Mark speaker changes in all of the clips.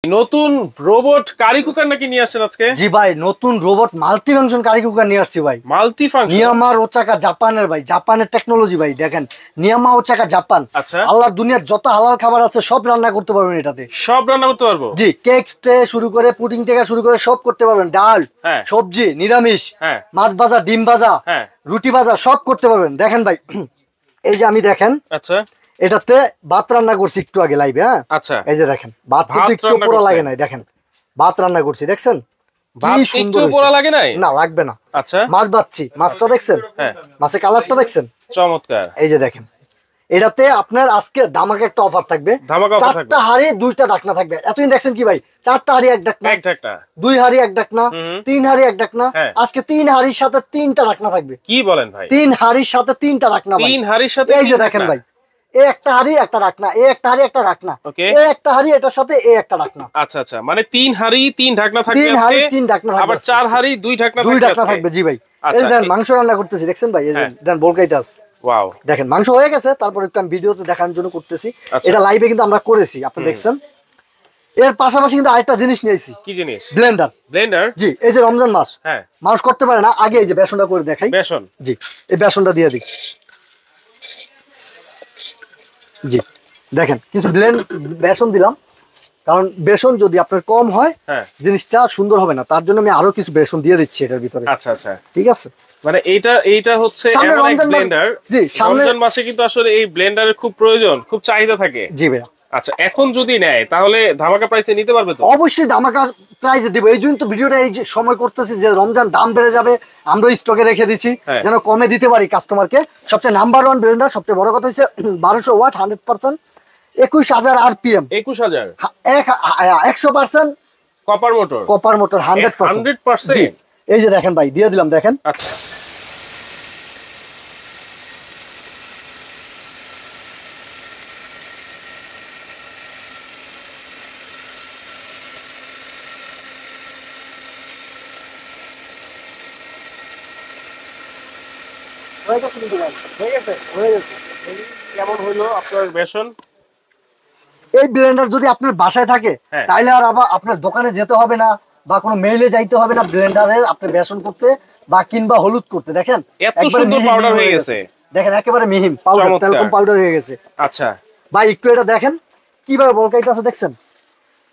Speaker 1: নতুন robot curry cooker নাকি নিয়ে আসছেন আজকে?
Speaker 2: জি ভাই, নতুন robot multi function curry cooker নিয়ে আসছি ভাই।
Speaker 1: মাল্টি ফাংশন
Speaker 2: নিয়ামা ওচাকা জাপানের ভাই, জাপানের টেকনোলজি ভাই। দেখেন নিয়ামা ওচাকা জাপান।
Speaker 1: আচ্ছা,
Speaker 2: আল্লাহর দুনিয়ার যত হালাল খাবার আছে সব রান্না করতে পারবেন এটাতে।
Speaker 1: সব রান্না করতে পারবো?
Speaker 2: জি, কেক থেকে শুরু করে পুডিং থেকে শুরু করে সব করতে পারবেন। ডাল,
Speaker 1: হ্যাঁ,
Speaker 2: সবজি, নিরামিষ,
Speaker 1: হ্যাঁ,
Speaker 2: মাছ ভাজা, ডিম ভাজা,
Speaker 1: হ্যাঁ,
Speaker 2: রুটি ভাজা সব করতে পারবেন। দেখেন ভাই, এই যে আমি দেখেন
Speaker 1: আচ্ছা
Speaker 2: এটাতে ভাত রান্না করছি একটু আগে লাইভে। হ্যাঁ,
Speaker 1: আচ্ছা,
Speaker 2: এই যে দেখেন ভাত কিন্তু একটু পোড়া লাগে নাই। দেখেন ভাত রান্না করছি, দেখছেন কি সুন্দর
Speaker 1: পোড়া লাগে নাই?
Speaker 2: না, লাগবে না।
Speaker 1: আচ্ছা,
Speaker 2: মাছ ভাজছি, মাছটা দেখছেন?
Speaker 1: হ্যাঁ,
Speaker 2: মাছের কালারটা দেখছেন?
Speaker 1: চমৎকার।
Speaker 2: এই যে দেখেন, এটাতে আপনার আজকে ধামাকা একটা অফার থাকবে। চারটা হাড়ি দুইটা ডাকনা থাকবে। এতদিন দেখছেন কি ভাই, চারটা হাড়ি এক ডাকনা, দুই হাড়ি এক ডাকনা, তিন হাড়ি এক ডাকনা। আজকে তিন হাড়ির সাথে তিনটা ডাকনা থাকবে।
Speaker 1: কি বলেন ভাই?
Speaker 2: তিন হাড়ির সাথে তিনটা ডাকনা।
Speaker 1: তিন হাড়ির সাথে?
Speaker 2: এই যে দেখেন ভাই, এ একটা হাড়ি একটা রাখনা, এ একটা হাড়ি একটা রাখনা, এ একটা হাড়ি এটার সাথে এ একটা রাখনা।
Speaker 1: আচ্ছা আচ্ছা, মানে তিন হাড়ি তিন ঢাকনা থাকবে
Speaker 2: তিন হাড়ি তিন ঢাকনা থাকবে,
Speaker 1: আবার চার হাড়ি দুই ঢাকনা
Speaker 2: থাকবে। জি ভাই, এই দেন মাংস রান্না করতেছি, দেখছেন ভাই? এই যে দেন বলকাইতে আছে।
Speaker 1: ওয়াও,
Speaker 2: দেখেন মাংস হয়ে গেছে, তারপর একটু আমি ভিডিওতে দেখানোর জন্য করতেছি। এটা লাইভে কিন্তু আমরা করেছি, আপনি দেখছেন। এর পাশাপাশি কিন্তু আরেকটা জিনিস নিয়েছি।
Speaker 1: কি জিনিস?
Speaker 2: ব্লেন্ডার।
Speaker 1: ব্লেন্ডার?
Speaker 2: জি, এই যে রমজান মাস,
Speaker 1: হ্যাঁ,
Speaker 2: মানুষ করতে পারে না, আগে এই যে বেসনটা করে দেখাই।
Speaker 1: বেসন?
Speaker 2: জি, এই বেসনটা দিয়ে দিই। জি দেখেন, কিছু বেসন দিলাম, কারণ বেসন যদি আপনার কম হয় জিনিসটা সুন্দর হবে না, তার জন্য আমি আরো কিছু বেসন দিয়ে দিচ্ছি এটার ভিতরে।
Speaker 1: আচ্ছা আচ্ছা,
Speaker 2: ঠিক আছে।
Speaker 1: মানে এইটা হচ্ছে এমন এক ব্লেন্ডার। জি, রমজান মাসে কিন্তু আসলে এই ব্লেন্ডারের খুব প্রয়োজন, খুব চাহিদা থাকে।
Speaker 2: জি ভাইয়া।
Speaker 1: আচ্ছা, এখন যদি নেয় তাহলে ধামাকা প্রাইসে নিতে পারবে তো?
Speaker 2: অবশ্যই ধামাকা প্রাইসে দিব। এই জন্য তো ভিডিওটা এই যে সময় করতেছি যে রমজান দাম বেড়ে যাবে, আমরা স্টকে রেখে দিচ্ছি যেন কমে দিতে পারি কাস্টমারকে। সবচেয়ে নাম্বার 1 ব্লেন্ডার, সবচেয়ে বড় কথা হচ্ছে 1200 watt 100%, 21000 RPM,
Speaker 1: 21000,
Speaker 2: 100%
Speaker 1: copper motor.
Speaker 2: Copper motor 100%। জি, এই যে দেখেন ভাই, দিয়ে দিলাম, দেখেন।
Speaker 1: আচ্ছা, কেমন হইলো আপনার বেসন?
Speaker 2: এই ব্লেন্ডার যদি আপনার বাসায় থাকে তাহলে আর আবার আপনার দোকানে যেতে হবে না বা কোনো মেইলে যাইতে হবে না ব্লেন্ডারে আপনি বেসন করতে বা কিংবা হলুদ করতে। দেখেন
Speaker 1: এত সুন্দর পাউডার হয়ে গেছে।
Speaker 2: দেখেন একেবারে মিহিন পাউডার, তেলকম পাউডার হয়ে গেছে।
Speaker 1: আচ্ছা
Speaker 2: ভাই, একটু এটা দেখেন কিভাবে বলকাইতে আছে, দেখছেন?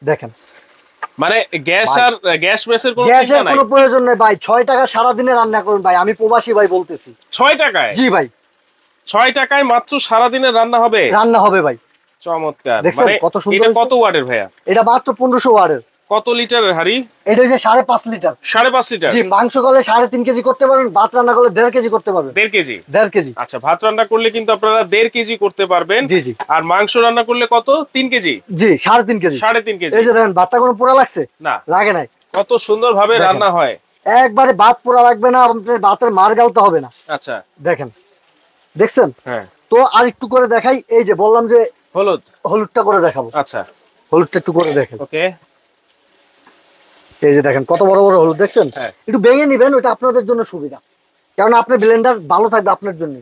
Speaker 2: দেখেন,
Speaker 1: মানে গ্যাস মেসের কোনো
Speaker 2: গ্যাসের কোনো প্রয়োজন নেই ভাই। 6 টাকা সারা দিনে রান্না করুন ভাই, আমি প্রবাসী ভাই বলতেছি।
Speaker 1: 6 টাকায়?
Speaker 2: জি ভাই,
Speaker 1: 6 টাকায় মাত্র সারা দিনে রান্না হবে?
Speaker 2: রান্না হবে ভাই।
Speaker 1: চমৎকার।
Speaker 2: দেখছেন কত সুন্দর।
Speaker 1: এটা কত ওয়াটের ভাইয়া?
Speaker 2: এটা মাত্র 1500 ওয়াটের।
Speaker 1: কত লিটারের হাড়ি?
Speaker 2: এটা হচ্ছে 5.5 লিটার।
Speaker 1: 5.5 লিটার?
Speaker 2: জি, মাংস করলে 3.5 কেজি করতে পারবেন, ভাত রান্না করলে 1.5 কেজি করতে পারবেন।
Speaker 1: 1.5 কেজি?
Speaker 2: 1.5 কেজি।
Speaker 1: আচ্ছা, ভাত রান্না করলে কিন্তু আপনারা 1.5 কেজি করতে পারবেন।
Speaker 2: জি জি।
Speaker 1: আর মাংস রান্না করলে কত? 3 কেজি?
Speaker 2: জি, 3.5 কেজি।
Speaker 1: 3.5 কেজি।
Speaker 2: এই যে দেখেন ভাতটা কোনো পোড়া লাগছে?
Speaker 1: না,
Speaker 2: লাগে নাই।
Speaker 1: কত সুন্দর ভাবে রান্না হয়।
Speaker 2: একবারে ভাত পোড়া লাগবে না, আপনার ভাতের মার গালতে হবে না।
Speaker 1: আচ্ছা,
Speaker 2: দেখেন, দেখছেন?
Speaker 1: হ্যাঁ।
Speaker 2: তো আর একটু করে দেখাই, এই যে বললাম যে হলুদটা করে দেখাবো।
Speaker 1: আচ্ছা,
Speaker 2: হলুদটা একটু করে দেখেন।
Speaker 1: ওকে।
Speaker 2: এই যে দেখেন কত বড় বড় হলুদ, দেখছেন? একটু ভেঙে নিবেন, ওটা আপনাদের জন্য সুবিধা, কারণ আপনার ব্লেন্ডার ভালো থাকবে আপনার জন্য।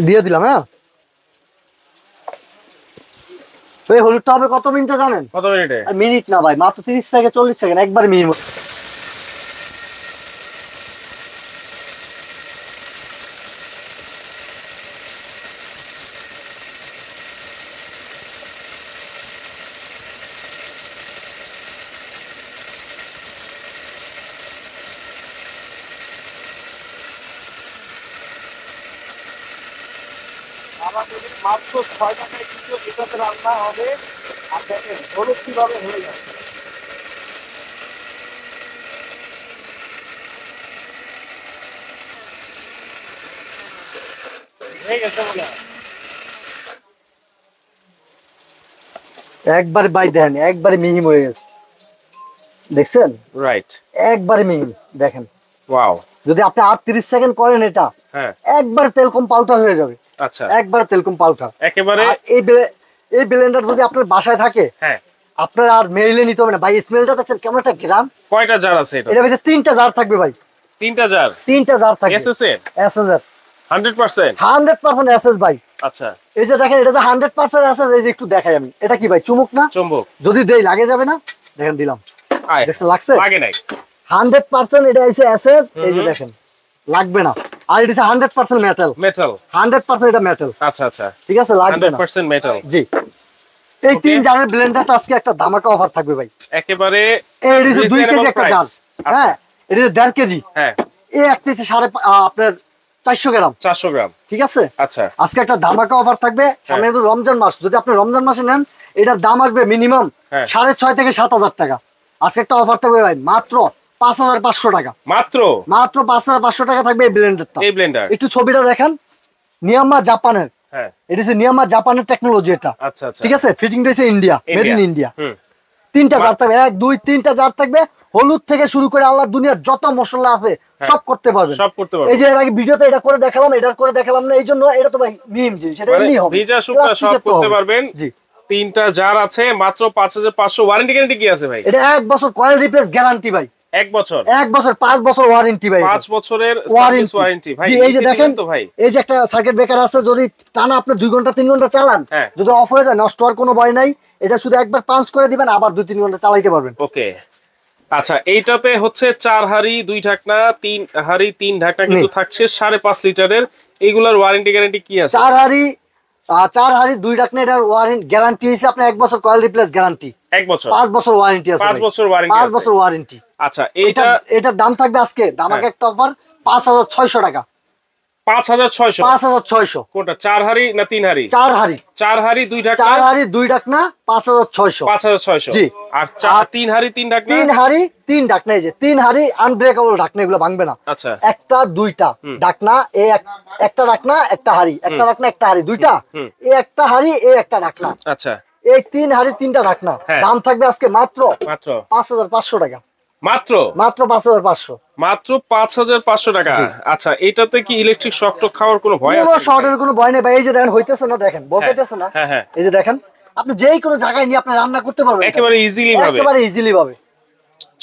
Speaker 2: দিয়ে দিলাম। হ্যাঁ, এই হলুদটা হবে কত মিনিটে জানেন?
Speaker 1: কত মিনিটে?
Speaker 2: মিনিট না ভাই, মাত্র 30 থেকে 40 সেকেন্ড, একবার মিনিট।
Speaker 1: মাত্র 6 টাকায় কিন্তু এটাতে রান্না হবে। আর দেখেন হলুদ কিভাবে হয়ে যাচ্ছে।
Speaker 2: একবারে বাই দেন, একবারে মিহিম হয়ে গেছে, দেখছেন?
Speaker 1: রাইট,
Speaker 2: একবারে মিহিম। দেখেন,
Speaker 1: ওয়াও।
Speaker 2: যদি আপনি 30 সেকেন্ড করেন এটা একবার তেলকম পাউডার হয়ে যাবে।
Speaker 1: আচ্ছা,
Speaker 2: একবার তেলকম পাউডার
Speaker 1: একেবারে।
Speaker 2: এই ব্লেন্ডার যদি আপনার বাসায় থাকে আপনার আর মেইলে নিতে হবে না ভাই। স্মেলটা দেখছেন কেমন একটা গ্রাম।
Speaker 1: কয়টা জার আছে এটা?
Speaker 2: এটা ভিতরে 3টা জার থাকবে ভাই।
Speaker 1: 3টা জার?
Speaker 2: 3টা জার থাকবে।
Speaker 1: এসএসএর?
Speaker 2: এসএসএর
Speaker 1: 100%
Speaker 2: 100% এসএস ভাই।
Speaker 1: আচ্ছা
Speaker 2: এই যে দেখেন এটা যে 100% এসএস, এই যে একটু দেখাই আমি, এটা কি ভাই চুমুক না?
Speaker 1: চুম্বক।
Speaker 2: যদি দেই লাগে যাবে না? দেখেন দিলাম, দেখছেন লাগছে?
Speaker 1: লাগে নাই।
Speaker 2: 100% এটা এসে এসএস, এই যে দেখেন লাগবে না। আর এটা 100% মেটাল।
Speaker 1: মেটাল
Speaker 2: 100% এটা মেটাল।
Speaker 1: আচ্ছা আচ্ছা
Speaker 2: ঠিক আছে, লাগবে না।
Speaker 1: 100% মেটাল।
Speaker 2: জি, এই 3 জারের ব্লেন্ডারটা আজকে একটা ধামাকা অফার থাকবে ভাই।
Speaker 1: একেবারে
Speaker 2: এই 2 কেজি একটা জার। হ্যাঁ, এটা 1.5 কেজি।
Speaker 1: হ্যাঁ,
Speaker 2: এই এক পিসে আপনার 400 গ্রাম।
Speaker 1: 400 গ্রাম।
Speaker 2: ঠিক আছে,
Speaker 1: আচ্ছা
Speaker 2: আজকে একটা ধামাকা অফার থাকবে। সামনে তো রমজান মাস, যদি আপনি রমজান মাসে নেন এটার দাম আসবে মিনিমাম 6.5 থেকে 7,000 টাকা। আজকে একটা অফার থাকবে ভাই মাত্র 5,500 টাকা।
Speaker 1: মাত্র
Speaker 2: 5,500 টাকা থাকবে এই ব্লেন্ডারটা।
Speaker 1: এই ব্লেন্ডার
Speaker 2: একটু ছবিটা দেখেন, নিয়ামা জাপানের।
Speaker 1: হ্যাঁ,
Speaker 2: এটা হচ্ছে নিয়ামা জাপানের টেকনোলজি এটা।
Speaker 1: আচ্ছা আচ্ছা
Speaker 2: ঠিক আছে, ফিটিংটা হচ্ছে ইন্ডিয়া, মেড ইন ইন্ডিয়া। 3টা জার থাকবে, 1 2 3টা জার থাকবে। হলুদ থেকে শুরু করে আল্লাহ দুনিয়ার যত মশলা আছে সব করতে পারবেন,
Speaker 1: সব করতে পারবেন।
Speaker 2: এই যে এর আগে ভিডিওতে এটা করে দেখালাম, এটা করে দেখালাম না, এই জন্য এটা তো ভাই মিম জিনিস, এটা এমনি হবে,
Speaker 1: ভিজা শুকনা সব করতে পারবেন।
Speaker 2: জি,
Speaker 1: 3টা জার আছে মাত্র 5,500। ওয়ারেন্টি গ্যারান্টি কি আছে ভাই?
Speaker 2: এটা 1 বছর কয়েল রিপ্লেস গ্যারান্টি ভাই।
Speaker 1: 1 বছর
Speaker 2: 1 বছর 5 বছর ওয়ারেন্টি ভাই।
Speaker 1: 5 বছরের সার্ভিস ওয়ারেন্টি ভাই।
Speaker 2: জি, এই যে দেখেন এই যে একটা সার্কিট ব্রেকার আছে, যদি টানা আপনি 2 ঘন্টা 3 ঘন্টা চালান, যদি অফ হয়ে যায় নষ্ট হওয়ার কোনো ভয় নাই। এটা শুধু একবার পাঞ্চ করে দিবেন, আবার 2-3 ঘন্টা চালাতে পারবেন।
Speaker 1: ওকে, আচ্ছা এইটাতে হচ্ছে 4 হাঁড়ি 2 ঢাকনা, 3 হাঁড়ি 3 ঢাকনা কিন্তু থাকছে 5.5 লিটারের। এইগুলার ওয়ারেন্টি গ্যারান্টি কি আছে?
Speaker 2: 4 হাঁড়ি 2 ঢাকনা, এটার ওয়ারেন্টি গ্যারান্টি হইছে আপনার 1 বছর কয়েল রিপ্লেস গ্যারান্টি।
Speaker 1: 1 বছর
Speaker 2: 5 বছর ওয়ারেন্টি আছে।
Speaker 1: 5 বছর ওয়ারেন্টি
Speaker 2: 5 বছর ওয়ারেন্টি।
Speaker 1: আচ্ছা
Speaker 2: এটার দাম থাকবে আজকে দামাকে একটা অফার 5,600 টাকা।
Speaker 1: 5,600
Speaker 2: 5,600।
Speaker 1: কোনটা 4 হাঁড়ি না 3 হাঁড়ি?
Speaker 2: 4 হাঁড়ি
Speaker 1: 4 হাঁড়ি 2 ঢাকনা।
Speaker 2: 4 হাঁড়ি 2 ঢাকনা 5,600।
Speaker 1: 5,600
Speaker 2: জি।
Speaker 1: আর 3 হাঁড়ি 3 ঢাকনা।
Speaker 2: 3 হাঁড়ি 3 ঢাকনা, এই যে 3 হাঁড়ি আনব্রেকেবল ঢাকনা, এগুলো ভাঙবে না।
Speaker 1: আচ্ছা,
Speaker 2: একটা 2টা ঢাকনা, এই একটা ঢাকনা একটা হাঁড়ি, একটা ঢাকনা একটা হাঁড়ি, 2টা, এই একটা হাঁড়ি এই একটা ঢাকনা।
Speaker 1: আচ্ছা,
Speaker 2: এই 3 হাঁড়ি 3টা ঢাকনা। দাম থাকবে আজকে মাত্র 5,500 টাকা।
Speaker 1: মাত্র
Speaker 2: 5,500।
Speaker 1: মাত্র 5,500 টাকা। আচ্ছা, এটাতে কি ইলেকট্রিক শক টক খাওয়ার কোনো ভয় আছে?
Speaker 2: কোনো শর্টের কোনো ভয় নেই ভাই। এই যে দেখেন হইতেছে না, দেখেন বলতেছে না।
Speaker 1: হ্যাঁ,
Speaker 2: এই যে দেখেন, আপনি যেই কোনো জায়গায় নিয়ে আপনি রান্না করতে পারবেন
Speaker 1: একেবারে ইজিলি ভাবে।
Speaker 2: একেবারে ইজিলি ভাবে।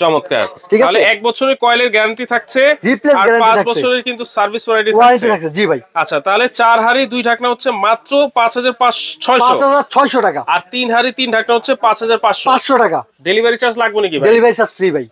Speaker 1: চমৎকার।
Speaker 2: ঠিক আছে,
Speaker 1: তাহলে 1 বছরের কয়েলের গ্যারান্টি থাকছে,
Speaker 2: রিপ্লেস
Speaker 1: আর
Speaker 2: গ্যারান্টি
Speaker 1: 5
Speaker 2: থাকছে,
Speaker 1: বছরের কিন্তু সার্ভিস ওয়ারেন্টি
Speaker 2: ওয়ারেন্টি
Speaker 1: থাকছে।
Speaker 2: থাকছে। জি ভাই।
Speaker 1: আচ্ছা, তাহলে 4 হাঁড়ি 2 ঢাকনা হচ্ছে মাত্র 5,600
Speaker 2: টাকা।
Speaker 1: আর 3 হাঁড়ি 3 ঢাকনা হচ্ছে 5,500
Speaker 2: টাকা।
Speaker 1: ডেলিভারি চার্জ লাগবে নাকি ভাই?
Speaker 2: ডেলিভারি চার্জ ফ্রি ভাই।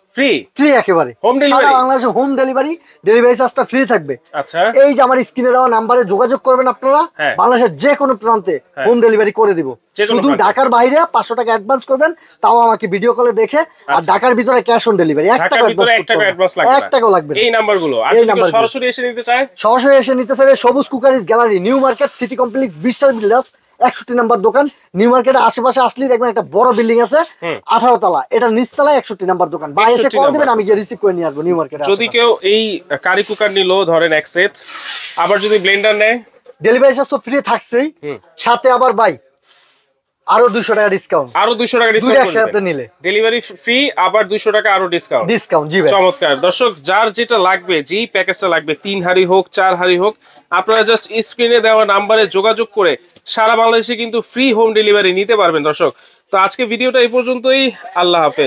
Speaker 1: ফ্রি
Speaker 2: একেবারে।
Speaker 1: Home delivery?
Speaker 2: সারা বাংলাদেশে হোম ডেলিভারি, ডেলিভারি চার্জটা ফ্রি থাকবে।
Speaker 1: আচ্ছা,
Speaker 2: এই যে আমার স্ক্রিনে দেওয়া নাম্বারে যোগাযোগ করবেন আপনারা, বাংলাদেশের যে কোনো প্রান্তে হোম ডেলিভারি করে দিব। শুধু ঢাকার বাইরে 500 টাকা অ্যাডভান্স করবেন, তাও আমাকে ভিডিও কলে দেখে। আর ঢাকার ভিতরে ক্যাশ অন ডেলিভারি, 1 টাকা অ্যাডভান্স লাগবে, 1 টাকাও লাগবে না।
Speaker 1: এই নাম্বারগুলো। আর যদি সরাসরি এসে নিতে চায়?
Speaker 2: সরাসরি এসে নিতে চাইলে সবুজ cookeries gallery, new market, city complex, বিশ্বাস বিল্ডার্স, 61 নম্বর দোকান। নিউ মার্কেটের আশেপাশে আসলেই দেখবেন একটা বড় বিল্ডিং আছে 18 তলা, এটা নিচতলায় 61 নম্বর দোকান। ভাই এসে কল দিবেন, আমি গিয়ে রিসিভ করে নিয়ে আসবো নিউ মার্কেটে।
Speaker 1: যদি কেউ এই কারি কুকার নিল ধরেন 1 সেট, আবার যদি ব্লেন্ডার নেয়,
Speaker 2: ডেলিভারি চার্জ তো ফ্রি থাকছেই, সাথে আবার ভাই আরো 200 টাকা ডিসকাউন্ট।
Speaker 1: আরো 200 টাকা ডিসকাউন্ট
Speaker 2: একসাথে নিলে
Speaker 1: ডেলিভারি ফ্রি, আবার 200 টাকা আরো ডিসকাউন্ট।
Speaker 2: জি ভাই।
Speaker 1: চমৎকার। দর্শক, যার যেটা লাগবে, যেই প্যাকেজটা লাগবে, 3 হাঁড়ি হোক 4 হাঁড়ি হোক, আপনারা জাস্ট স্ক্রিনে দেওয়া নাম্বারে যোগাযোগ করে সারা বাংলাদেশে কিন্তু ফ্রি হোম ডেলিভারি নিতে পারবেন। দর্শক, তো আজকে ভিডিওটা এই পর্যন্তই। আল্লাহ হাফেজ।